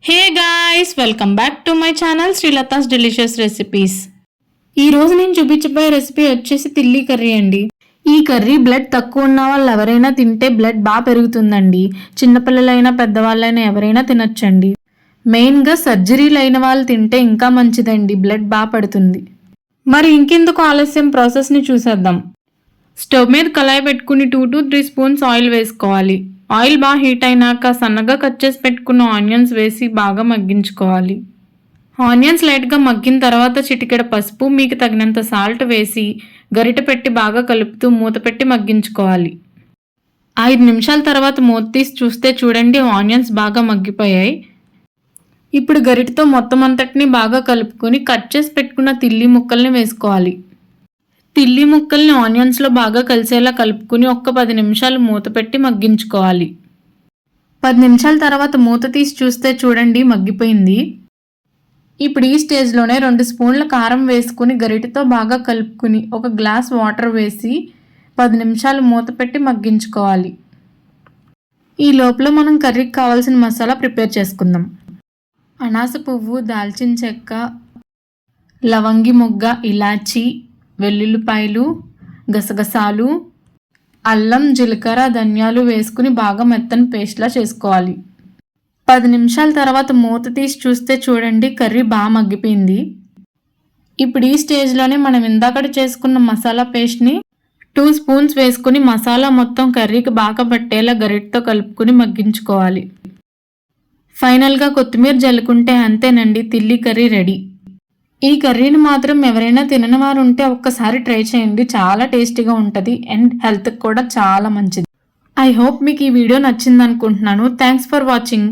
Hey guys, welcome back to my channel Srilatha's delicious recipes. ఈ రోజు నేను చూపించబోయే రెసిపీ వచ్చేసి తిల్లీ కర్రీ అండి. ఈ కర్రీ బ్లడ్ తక్కువ ఉన్న వాళ్ళు ఎవరైనా తింటే బ్లడ్ బాగా పెరుగుతుందండి. చిన్నపిల్లలైనా పెద్దవాళ్ళైనా ఎవరైనా తినొచ్చండి. మెయిన్గా సర్జరీలు అయిన వాళ్ళు తింటే ఇంకా మంచిదండి, బ్లడ్ బాగా పడుతుంది. మరి ఇంకెందుకు ఆలస్యం, ప్రాసెస్ని చూసేద్దాం. స్టవ్ మీద కళాయి పెట్టుకుని 2 to 3 స్పూన్స్ ఆయిల్ వేసుకోవాలి. ఆయిల్ బాగా హీట్ అయినాక సన్నగా కట్ చేసి పెట్టుకున్న ఆనియన్స్ వేసి బాగా మగ్గించుకోవాలి. ఆనియన్స్ లైట్గా మగ్గిన తర్వాత చిటికెడ పసుపు, మీకు తగినంత సాల్ట్ వేసి గరిటె పెట్టి బాగా కలుపుతూ మూత పెట్టి మగ్గించుకోవాలి. 5 నిమిషాల తర్వాత మూత తీసి చూస్తే చూడండి, ఆనియన్స్ బాగా మగ్గిపోయాయి. ఇప్పుడు గరిటెతో మొత్తం అంతటిని బాగా కలుపుకొని కట్ చేసి పెట్టుకున్న తిల్లీ ముక్కల్ని వేసుకోవాలి. తిల్లీ ముక్కల్ని ఆనియన్స్లో బాగా కలిసేలా కలుపుకుని ఒక్క 10 నిమిషాలు మూత పెట్టి మగ్గించుకోవాలి. 10 నిమిషాల తర్వాత మూత తీసి చూస్తే చూడండి, మగ్గిపోయింది. ఇప్పుడు ఈ స్టేజ్లోనే 2 స్పూన్ల కారం వేసుకుని గరిటెతో బాగా కలుపుకుని ఒక గ్లాస్ వాటర్ వేసి 10 నిమిషాలు మూత పెట్టి మగ్గించుకోవాలి. ఈ లోపల మనం కర్రీకి కావాల్సిన మసాలా ప్రిపేర్ చేసుకుందాం. అనాస పువ్వు, దాల్చిన చెక్క, లవంగి మొగ్గ, ఇలాచి, వెల్లుల్లిపాయలు, గసగసాలు, అల్లం, జీలకర్ర, ధనియాలు వేసుకుని బాగా మెత్తని పేస్ట్లా చేసుకోవాలి. 10 నిమిషాల తర్వాత మూత తీసి చూస్తే చూడండి, కర్రీ బాగా మగ్గిపోయింది. ఇప్పుడు ఈ స్టేజ్లోనే మనం ఇందాక చేసుకున్న మసాలా పేస్ట్ని 2 స్పూన్స్ వేసుకుని మసాలా మొత్తం కర్రీకి బాగా పట్టేలా గరిటెతో కలుపుకుని మగ్గించుకోవాలి. ఫైనల్గా కొత్తిమీర జల్లుకుంటే అంతేనండి, తిల్లీ కర్రీ రెడీ. ఈ కర్రీని మాత్రం ఎవరైనా తినని వారు ఉంటే ఒక్కసారి ట్రై చేయండి, చాలా టేస్టీగా ఉంటుంది అండ్ హెల్త్కి కూడా చాలా మంచిది. ఐ హోప్ మీకు ఈ వీడియో నచ్చింది అనుకుంటున్నాను. Thanks for watching.